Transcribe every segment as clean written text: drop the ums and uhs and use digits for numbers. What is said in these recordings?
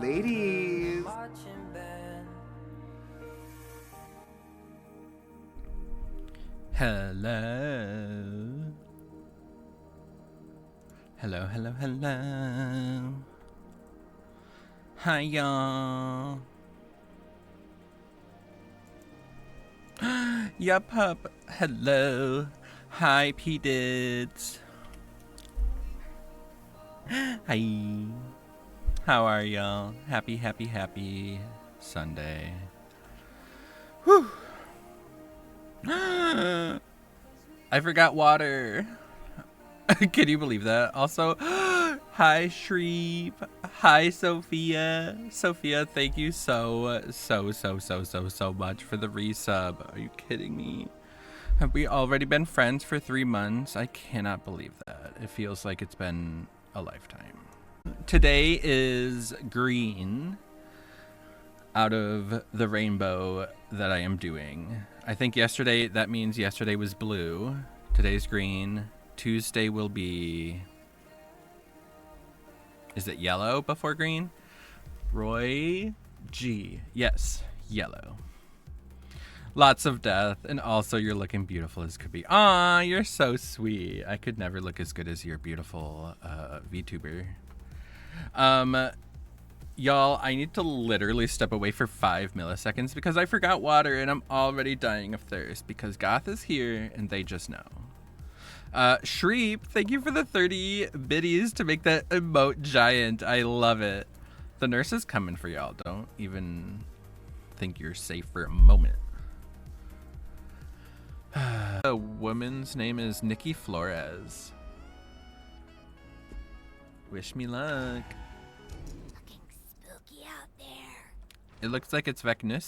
Ladies. Hello. Hello, hello, hello. Hi, y'all. Yup, hup. Hello. Hi, P-Dids. Hi. How are y'all? Happy, happy, happy Sunday. Whew. I forgot water. Can you believe that? Also, hi Shreep. Hi Sophia. Sophia, thank you so much for the resub. Are you kidding me? Have we already been friends for 3 months? I cannot believe that. It feels like it's been a lifetime. Today is green out of the rainbow that I am doing. I think yesterday, that means yesterday was blue. Today's green. Tuesday will be... Is it yellow before green? Roy G. Yes, yellow. Lots of death, and also you're looking beautiful as could be. Aw, you're so sweet. I could never look as good as your beautiful VTuber. Y'all, I need to literally step away for 5 milliseconds because I forgot water and I'm already dying of thirst because Goth is here and they just know. Shreep, thank you for the 30 biddies to make that emote giant. I love it. The nurse is coming for y'all. Don't even think you're safe for a moment. The woman's name is Nikki Flores. Wish me luck. It looks like it's Vecna.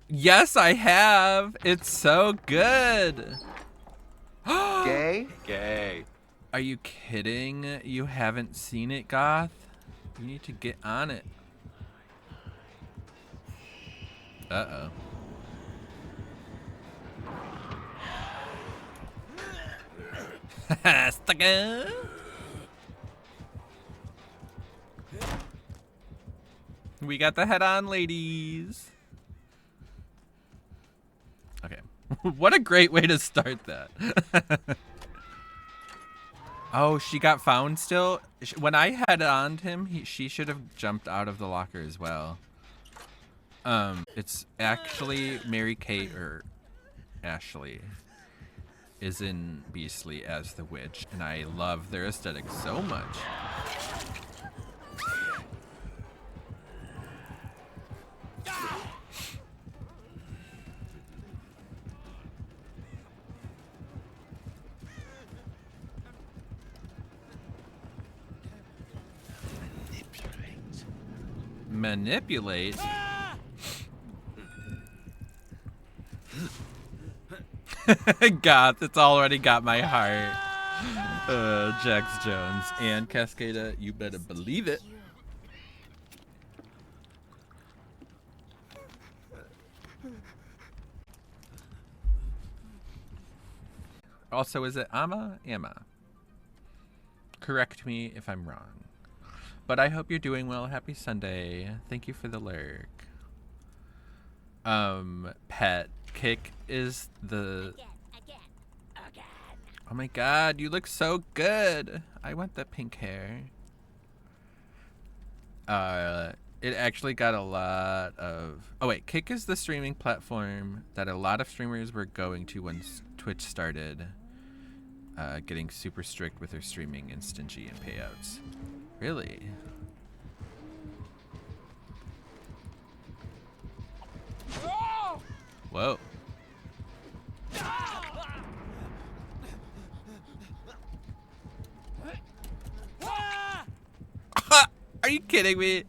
Yes, I have. It's so good. Gay? Gay. Are you kidding? You haven't seen it, Goth? You need to get on it. Uh-oh. Stucker. We got the head on, ladies. Okay. What a great way to start that. Oh, she got found still? When I head on him, she should have jumped out of the locker as well. It's actually Mary Kate, or Ashley, is in Beastly as the witch, and I love their aesthetic so much. Manipulate? Goth, it's already got my heart. Jax Jones and Cascada, you better believe it. Also, is it Ama? Amma. Correct me if I'm wrong. But I hope you're doing well. Happy Sunday. Thank you for the lurk. Pet. Kick is the... Oh my god, you look so good. I want the pink hair. It actually got a lot of... Oh wait, Kick is the streaming platform that a lot of streamers were going to once Twitch started getting super strict with their streaming and stingy in payouts. Really? Whoa. Are you kidding me?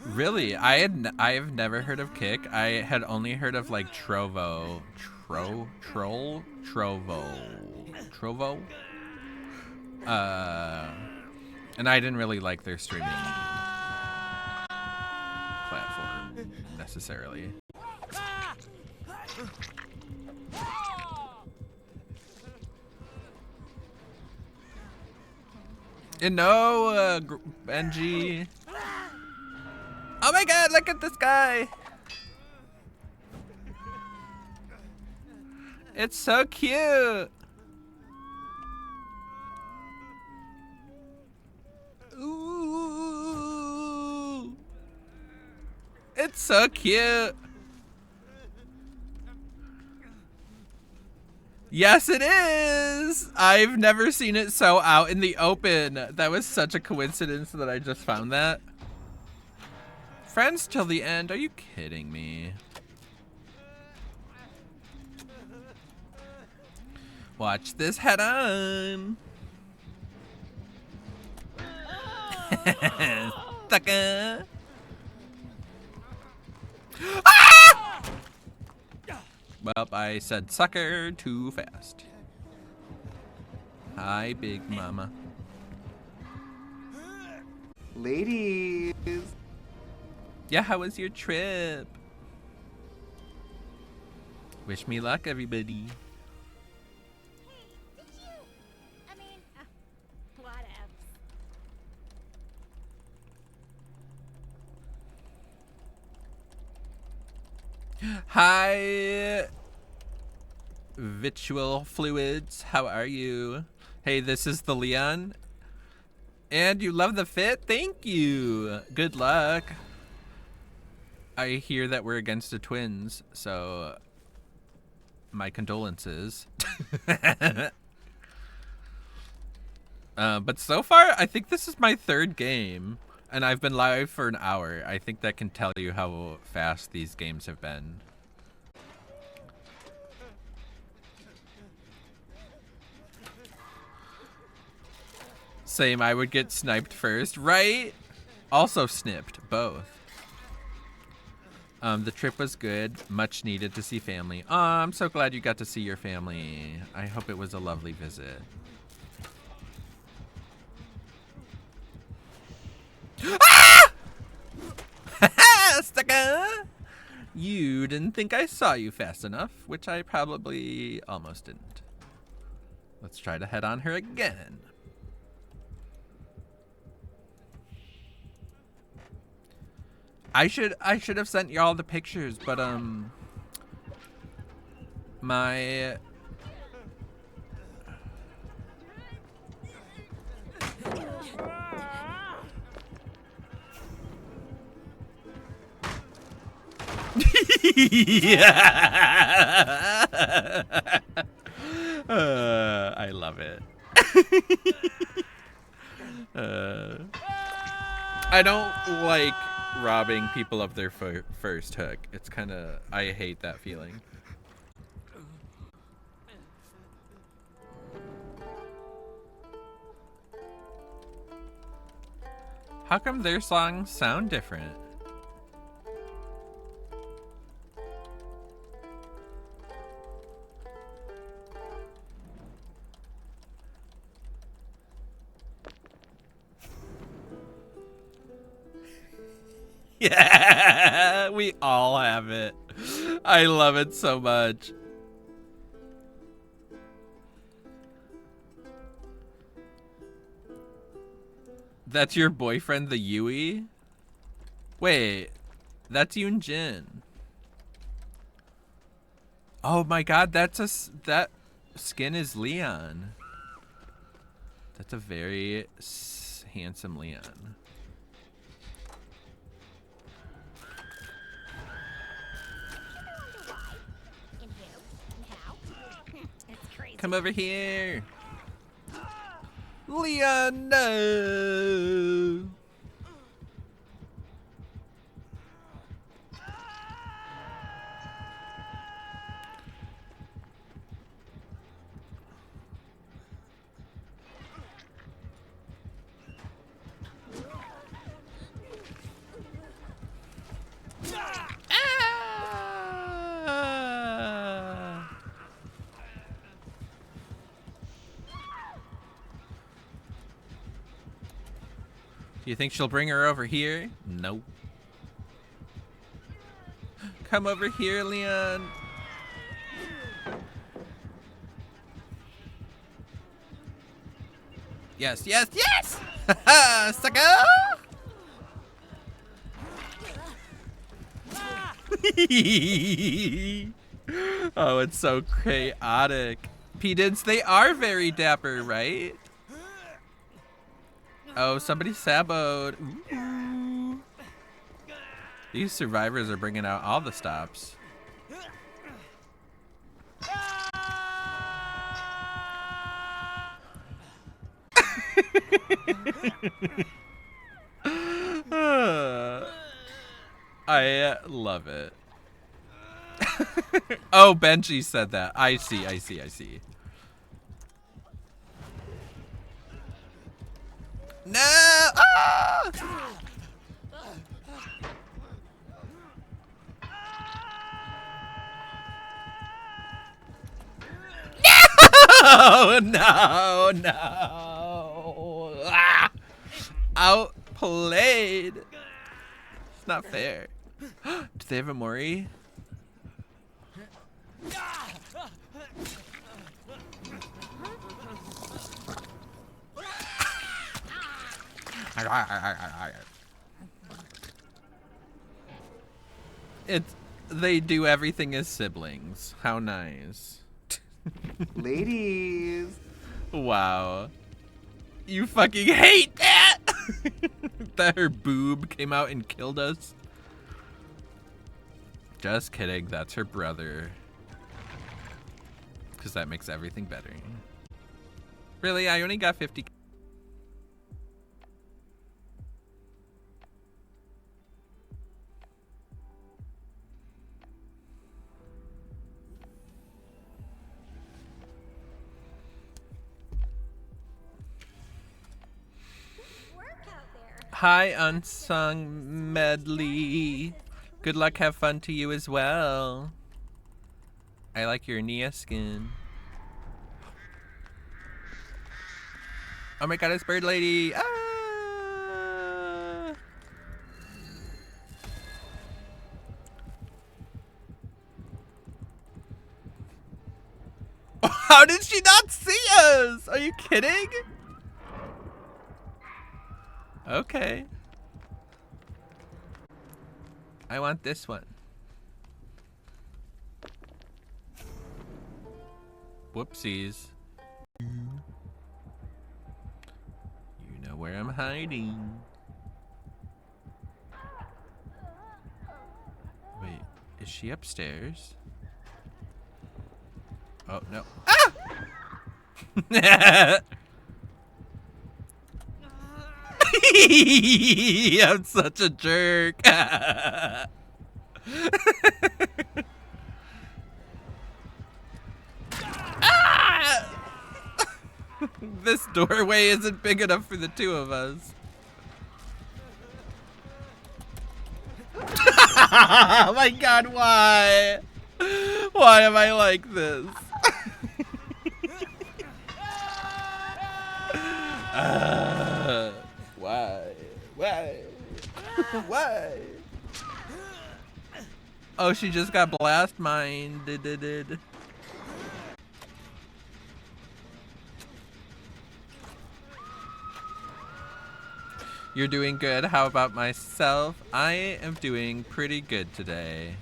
Really? I've never heard of Kick. I had only heard of like Trovo. Trovo? And I didn't really like their streaming platform necessarily. And no, Benji. Oh my god, look at this guy. It's so cute. Ooh. It's so cute. Yes, it is. I've never seen it so out in the open. That was such a coincidence that I just found that. Friends till the end. Are you kidding me? Watch this head on. Sucker. Ah! Well, I said sucker too fast. Hi, Big Mama. Ladies. Yeah, how was your trip? Wish me luck, everybody. Did you? I mean, whatever. Hi, Virtual Fluids. How are you? Hey, this is the Leon. And you love the fit? Thank you. Good luck. I hear that we're against the twins, so my condolences. But so far, I think this is my third game, and I've been live for an hour. I think that can tell you how fast these games have been. Same, I would get sniped first, right? Also snipped, both. The trip was good, much needed to see family. Oh, I'm so glad you got to see your family. I hope it was a lovely visit. Ah! Sucker! You didn't think I saw you fast enough, which I probably almost didn't. Let's try to head on her again. I should have sent y'all the pictures, but my yeah. I love it. I don't like robbing people of their first hook. It's kind of, I hate that feeling. How come their songs sound different? Yeah, we all have it. I love it so much. That's your boyfriend, the Yui? Wait, that's Yoon Jin. Oh my god, that skin is Leon. That's a very handsome Leon. Come over here. Leon, no. Do you think she'll bring her over here? Nope. Come over here, Leon. Yes, yes, yes! Haha, sucker! Oh, it's so chaotic. P-Dids, they are very dapper, right? Oh, somebody saboed. Ooh. These survivors are bringing out all the stops. I love it. Oh, Benji said that. I see, I see, I see. No! Ah! No! No! No! Ah! Outplayed. It's not fair. Do they have a Mori? They do everything as siblings. How nice. Ladies. Wow. You fucking hate that! That her boob came out and killed us. Just kidding, that's her brother. Because that makes everything better. Really, I only got 50. Hi, Unsung Medley. Good luck, have fun to you as well. I like your Nia skin. Oh my god, it's Bird Lady. Ah! How did she not see us? Are you kidding? Okay. I want this one. Whoopsies. You know where I'm hiding. Wait, is she upstairs? Oh, no. Ah! I'm such a jerk. Ah! This doorway isn't big enough for the two of us. Oh my god, why? Why am I like this? Why? Why? Why? Oh, she just got blast minded. You're doing good. How about myself? I am doing pretty good today.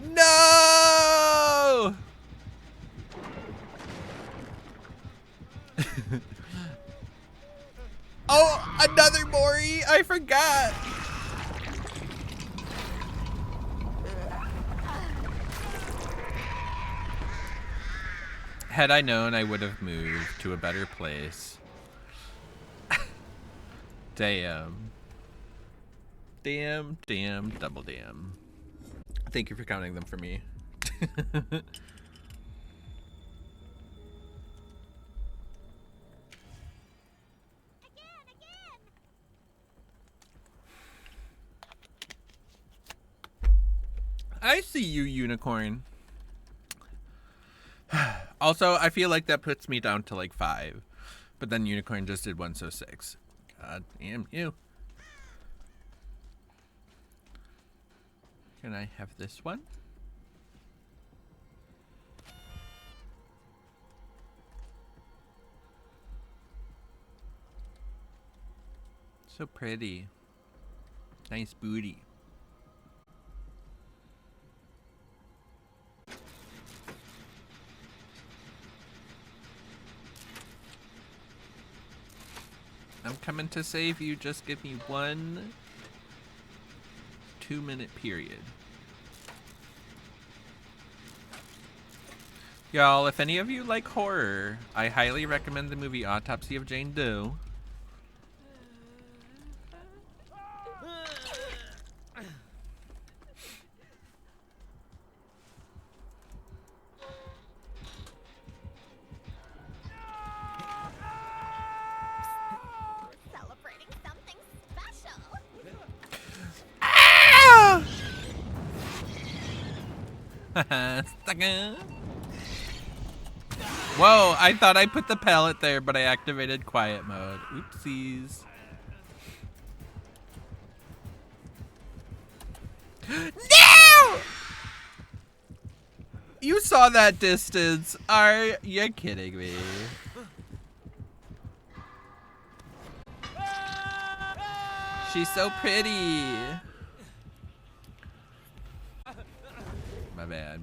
No! Oh, another Mori! I forgot! Had I known, I would have moved to a better place. Damn. Damn, damn, double damn. Thank you for counting them for me. I see you, unicorn. Also, I feel like that puts me down to like 5. But then unicorn just did 1, so 6. God damn you. Can I have this one? So pretty. Nice booty. I'm coming to save you. Just give me 1 2-minute period. Y'all, if any of you like horror, I highly recommend the movie Autopsy of Jane Doe. Celebrating something special. Whoa, I thought I put the pallet there, but I activated quiet mode. Oopsies. No! You saw that distance. Are you kidding me? She's so pretty. My bad.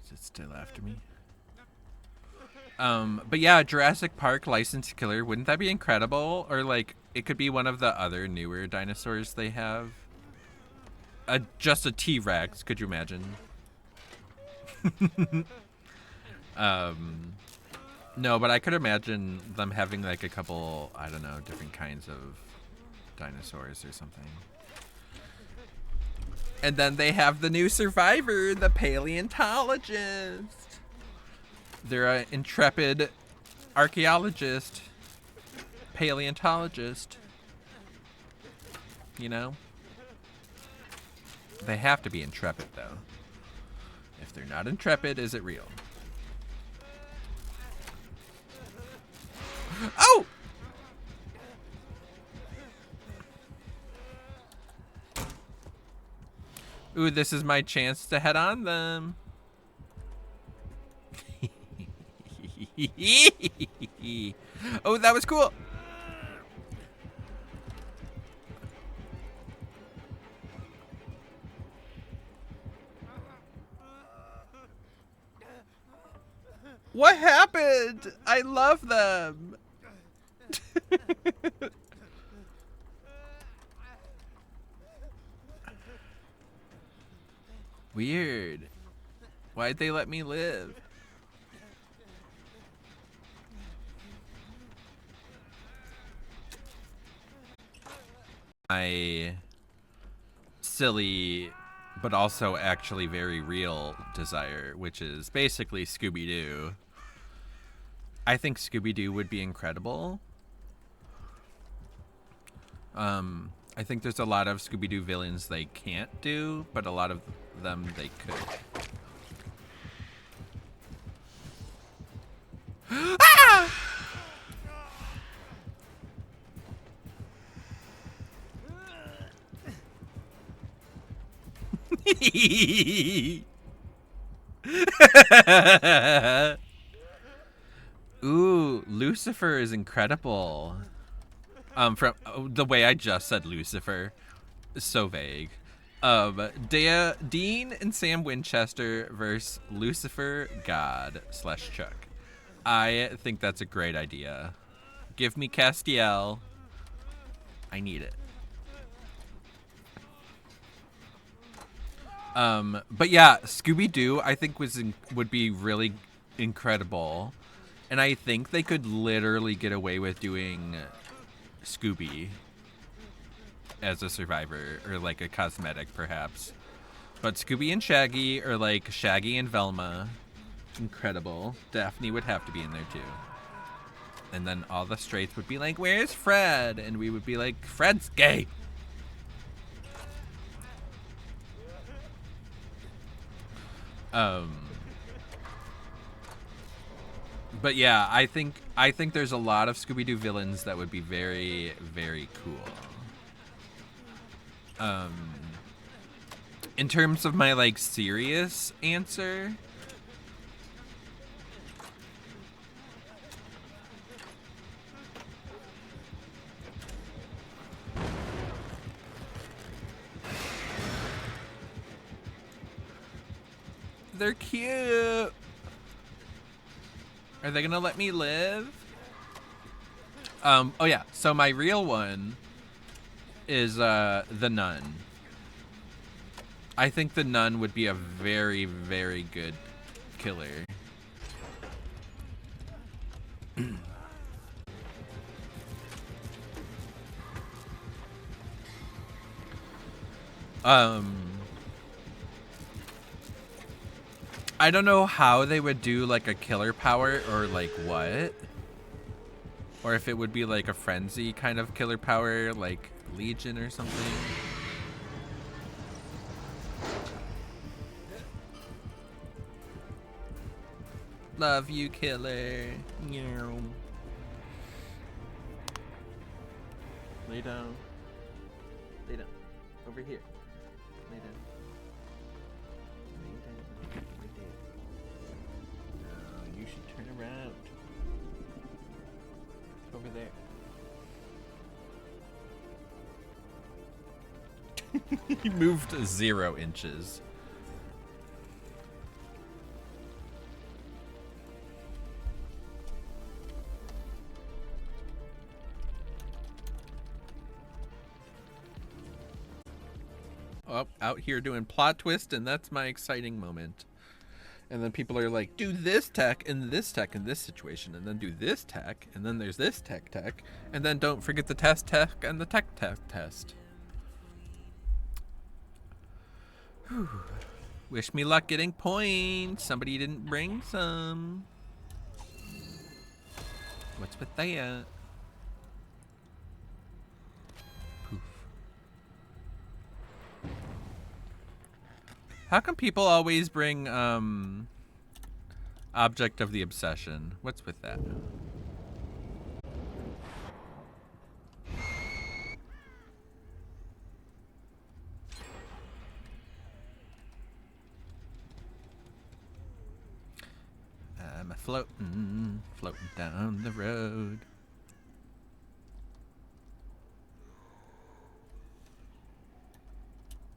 Is it still after me? But yeah, Jurassic Park licensed killer. Wouldn't that be incredible? Or like, it could be one of the other newer dinosaurs they have. Just a T-Rex. Could you imagine? No, but I could imagine them having like a couple, I don't know, different kinds of dinosaurs or something. And then they have the new survivor, the paleontologist. They're an intrepid archaeologist, paleontologist. You know? They have to be intrepid, though. If they're not intrepid, is it real? Oh! Ooh, this is my chance to head on them. Oh, that was cool. What happened? I love them. Weird. Why'd they let me live? My silly, but also actually very real desire, which is basically Scooby-Doo. I think Scooby-Doo would be incredible. I think there's a lot of Scooby-Doo villains they can't do, but a lot of them they could. Ah! Ooh, Lucifer is incredible. From the way I just said Lucifer, so vague. Dean and Sam Winchester versus Lucifer God / Chuck. I think that's a great idea. Give me Castiel. I need it. But yeah, Scooby-Doo I think would be really incredible, and I think they could literally get away with doing Scooby as a survivor, or like a cosmetic perhaps. But Scooby and Shaggy, or like Shaggy and Velma, incredible. Daphne would have to be in there too. And then all the straights would be like, where's Fred? And we would be like, Fred's gay. But yeah, I think there's a lot of Scooby-Doo villains that would be very, very cool. In terms of my like serious answer, They're cute. Are they gonna let me live? Oh yeah, so my real one is the nun. I think the nun would be a very, very good killer. I don't know how they would do like a killer power or like what. Or if it would be like a frenzy kind of killer power like Legion or something. Love you, killer. Meow. Lay down. Lay down. Over here. Lay down. Lay down. Lay down. No, you should turn around. Over there. He moved 0 inches. Oh, out here doing plot twist, and that's my exciting moment. And then people are like, do this tech and this tech in this situation, and then do this tech, and then there's this tech, and then don't forget the test and the tech test. Whew. Wish me luck getting points. Somebody didn't bring some. What's with that? Poof. How come people always bring object of the obsession? What's with that? I'm floating down the road.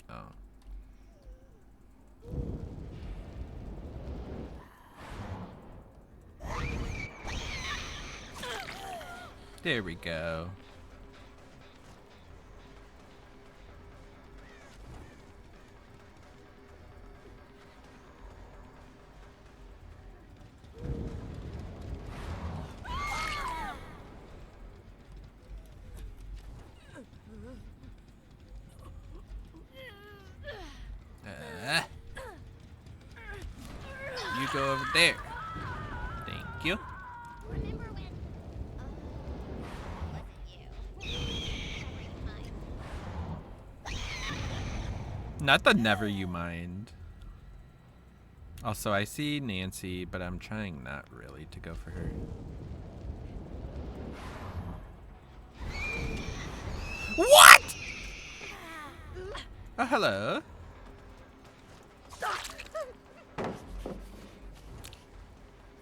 Oh. There we go. You go over there. Thank you. Remember when? Wasn't you? Not the never you mind. Also, I see Nancy, but I'm trying not really to go for her. What? Oh, hello.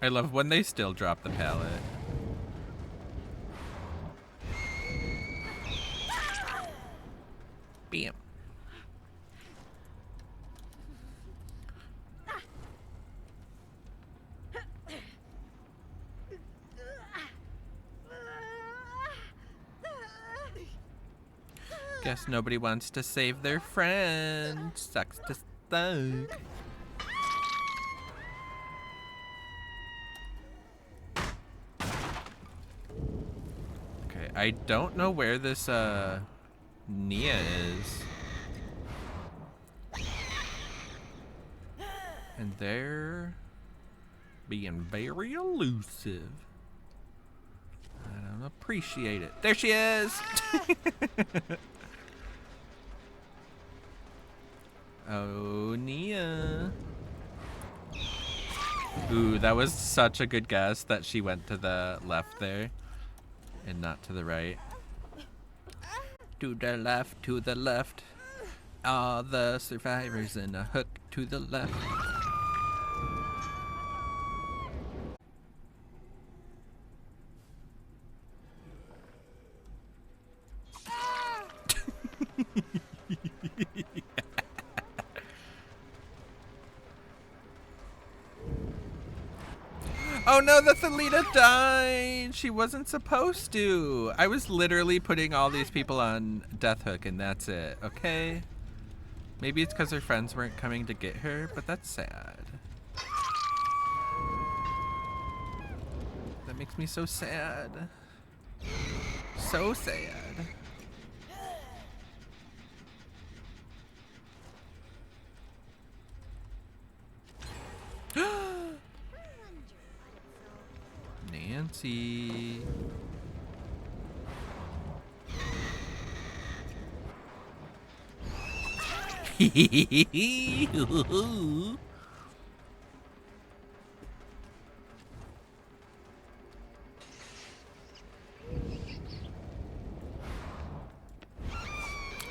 I love when they still drop the pallet. Bam. Guess nobody wants to save their friend. Sucks to suck. Okay, I don't know where this Nia is. And they're being very elusive. I don't appreciate it. There she is! Oh, Nia. Ooh, that was such a good guess that she went to the left there and not to the right. To the left, to the left. All the survivors in a hook to the left. Oh no, the Thalita died. She wasn't supposed to. I was literally putting all these people on death hook and that's it, okay? Maybe it's because her friends weren't coming to get her, but that's sad. That makes me so sad. So sad. Nancy.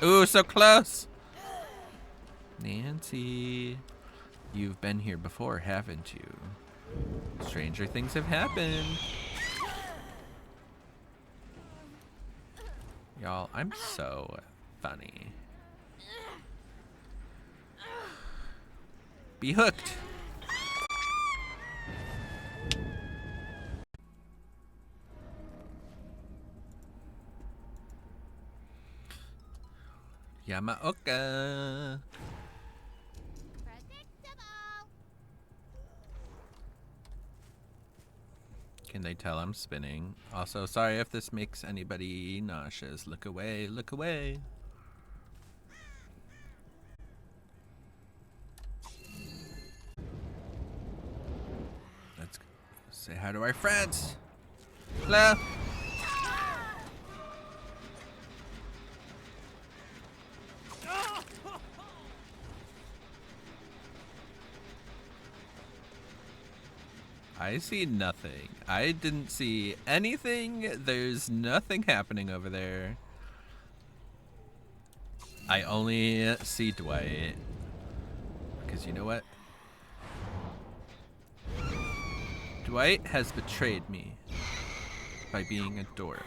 Ooh, so close. Nancy, you've been here before, haven't you? Stranger things have happened. Y'all, I'm so funny. Be hooked. Yamaoka. Can they tell I'm spinning? Also, sorry if this makes anybody nauseous. Look away, look away. Let's say hi to our friends. Hello. I see nothing. I didn't see anything. There's nothing happening over there. I only see Dwight. Because you know what? Dwight has betrayed me by being adorable.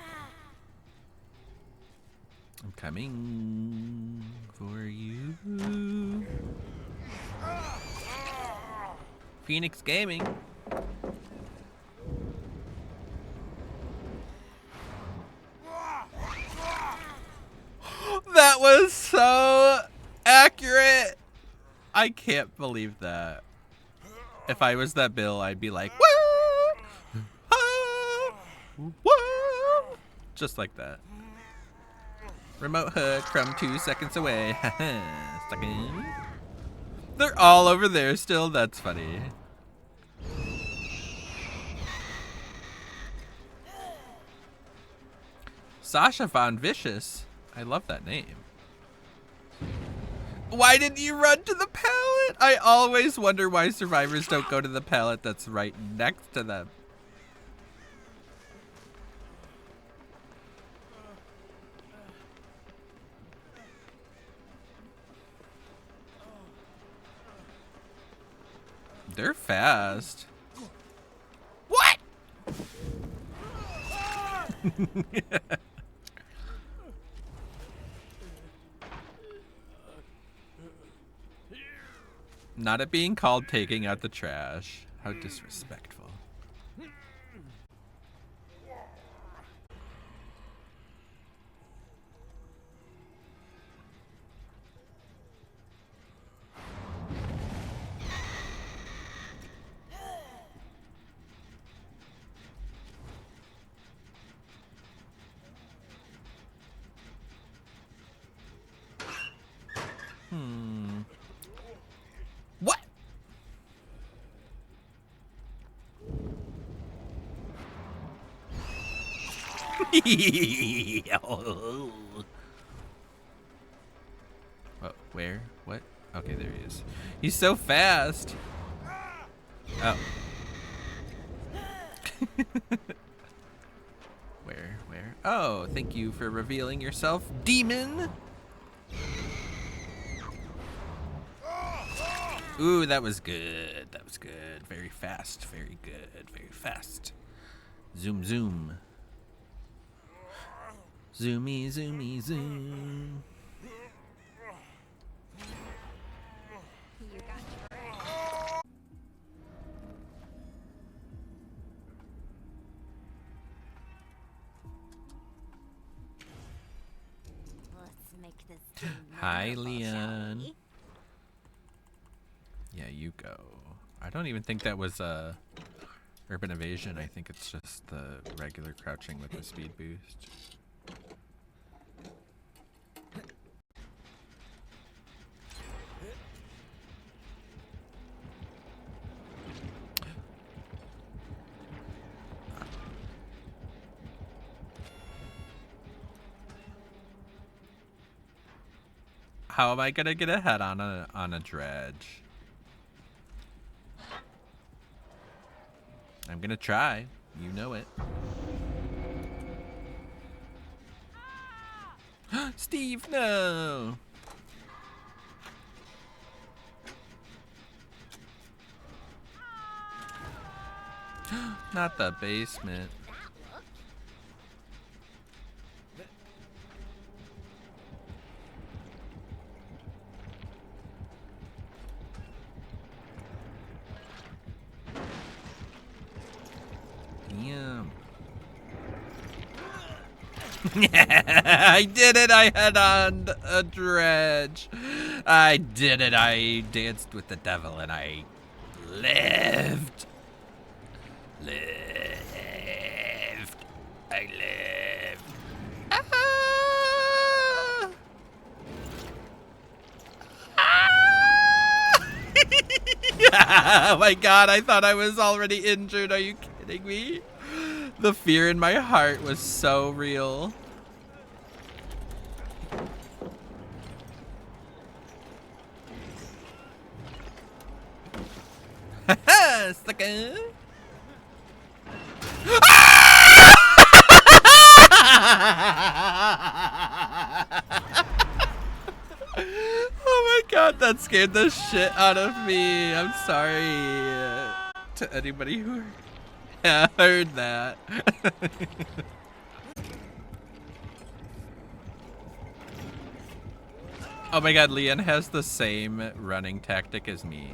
I'm coming for you. Phoenix Gaming. That was so accurate. I can't believe that. If I was that Bill, I'd be like, woo! Ah! Woo! Just like that. Remote hook from 2 seconds away. Stuck in. They're all over there still. That's funny. Sasha Von Vicious. I love that name. Why didn't you run to the pallet? I always wonder why survivors don't go to the pallet that's right next to them. They're fast. What? Not it being called taking out the trash. How disrespectful. What? Oh, where? What? Okay, there he is. He's so fast. Oh. Where? Oh, thank you for revealing yourself, demon. Ooh, that was good. That was good. Very fast. Very good. Very fast. Zoom, zoom. Zoomy, zoomy, zoom. You got make this dream Hi, memorable, shall Leon. we? Yeah, you go. I don't even think that was urban evasion. I think it's just the regular crouching with the speed boost. How am I gonna get ahead on a dredge? I'm gonna try. You know it. Steve, no! Not the basement. Damn. I did it! I had on a dredge. I did it! I danced with the devil and I lived. I lived. Ah! Ah! Oh my god, I thought I was already injured. Are you kidding me? The fear in my heart was so real. Haha, sucker. Oh my god, that scared the shit out of me. I'm sorry to anybody who heard that. Oh my god, Leon has the same running tactic as me.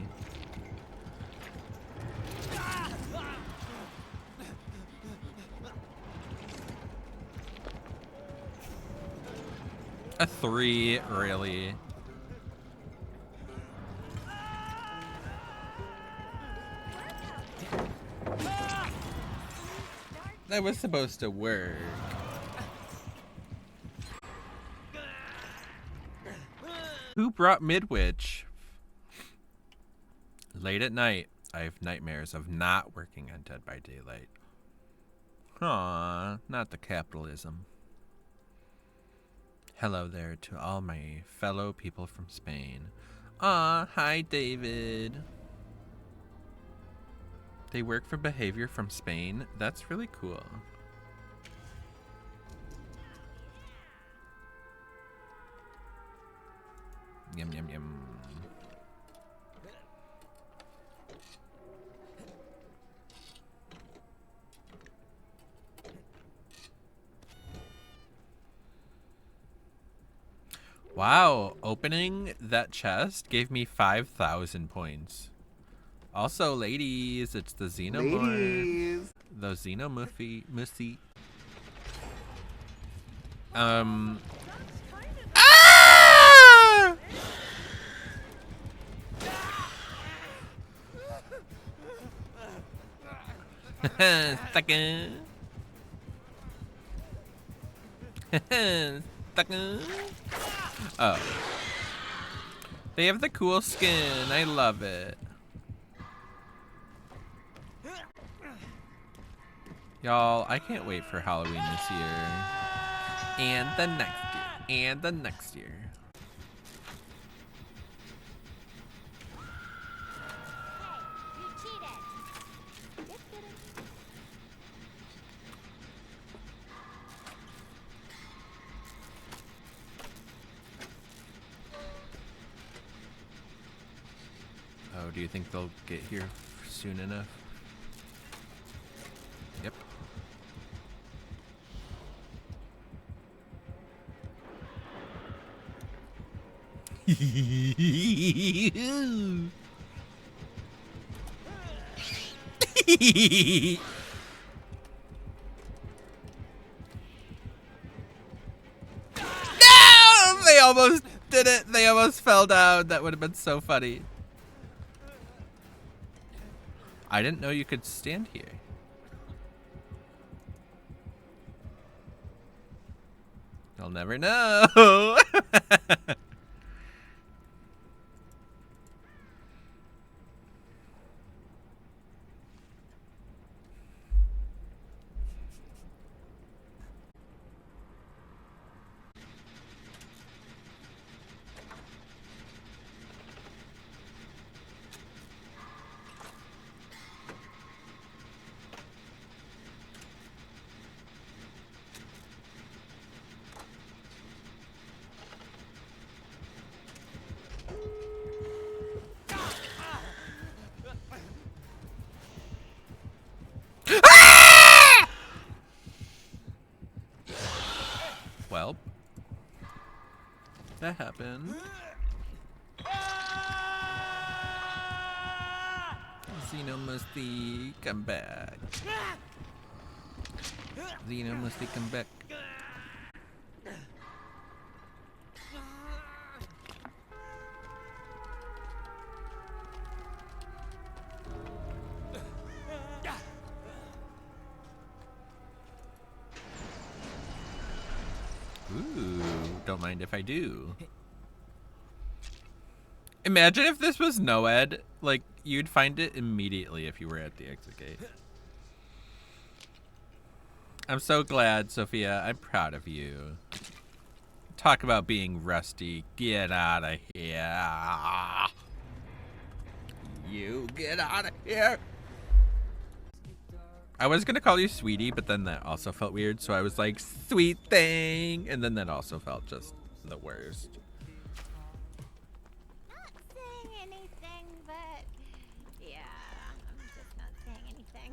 A 3, really? That was supposed to work. Who brought Midwich? Late at night, I have nightmares of not working on Dead by Daylight. Aw, not the capitalism. Hello there to all my fellow people from Spain. Aw, hi David. They work for behavior from Spain? That's really cool. Yum, yum, yum. Wow, opening that chest gave me 5,000 points. Also, ladies, it's the Xenomorph. Ladies. The Xenomorphy. Ah! Second. Second. Oh. They have the cool skin. I love it. Y'all, I can't wait for Halloween this year. And the next year. And the next year. You cheated. Just kidding. Oh, do you think they'll get here soon enough? Yep. No! They almost did it. They almost fell down. That would have been so funny. I didn't know you could stand here. You'll never know. Well, that happened. Xenomusty, come back. Xenomusty, come back. Ooh, don't mind if I do. Imagine if this was Noed, like, you'd find it immediately if you were at the exit gate. I'm so glad, Sophia. I'm proud of you. Talk about being rusty. Get out of here. You get out of here. I was going to call you sweetie, but then that also felt weird. So I was like, sweet thing. And then that also felt just the worst. Not saying anything, but yeah, I'm just not saying anything.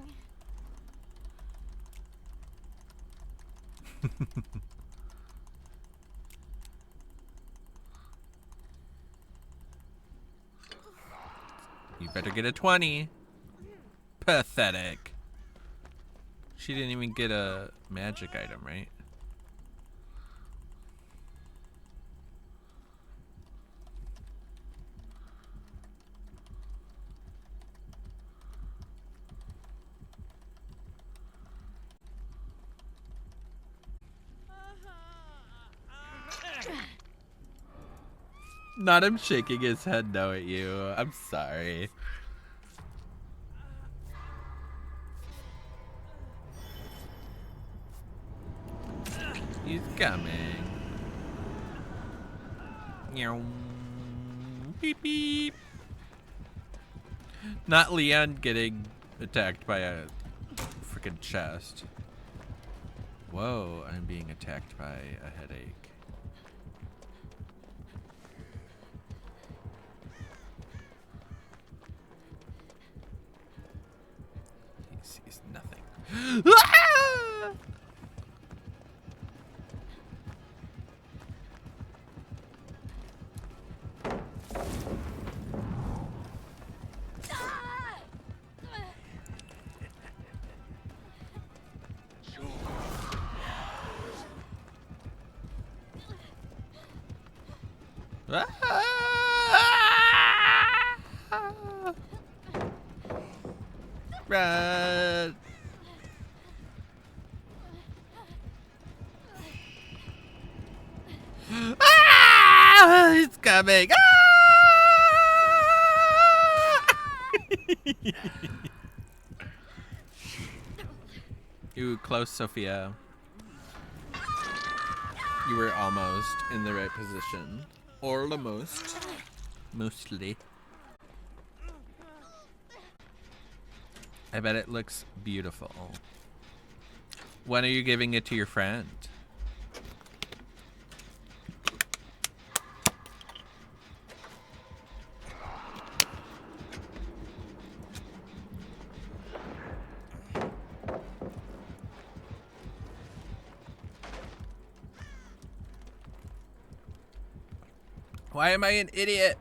You better get a 20. Pathetic. She didn't even get a magic item, right? Not him shaking his head no at you. I'm sorry. He's coming. Meow. Beep beep. Not Leon getting attacked by a freaking chest. Whoa, I'm being attacked by a headache. He sees nothing. Ah! Run! Ah! He's coming! Ah! Ooh, close, Sophia. You were almost in the right position. Or almost. Mostly. I bet it looks beautiful. When are you giving it to your friend? Why am I an idiot?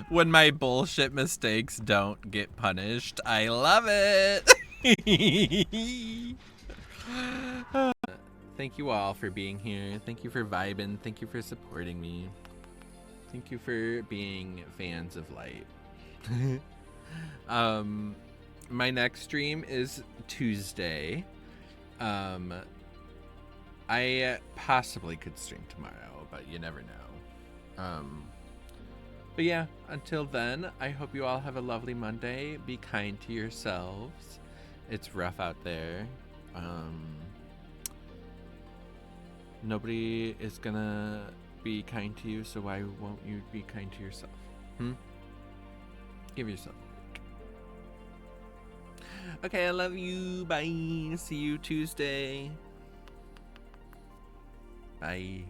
When my bullshit mistakes don't get punished, I love it. Thank you all for being here. Thank you for vibing. Thank you for supporting me. Thank you for being fans of light. My next stream is Tuesday. I possibly could stream tomorrow, but you never know. But yeah, until then, I hope you all have a lovely Monday. Be kind to yourselves. It's rough out there. Nobody is gonna be kind to you, so why won't you be kind to yourself? Give yourself a break. Okay, I love you. Bye. See you Tuesday. Bye.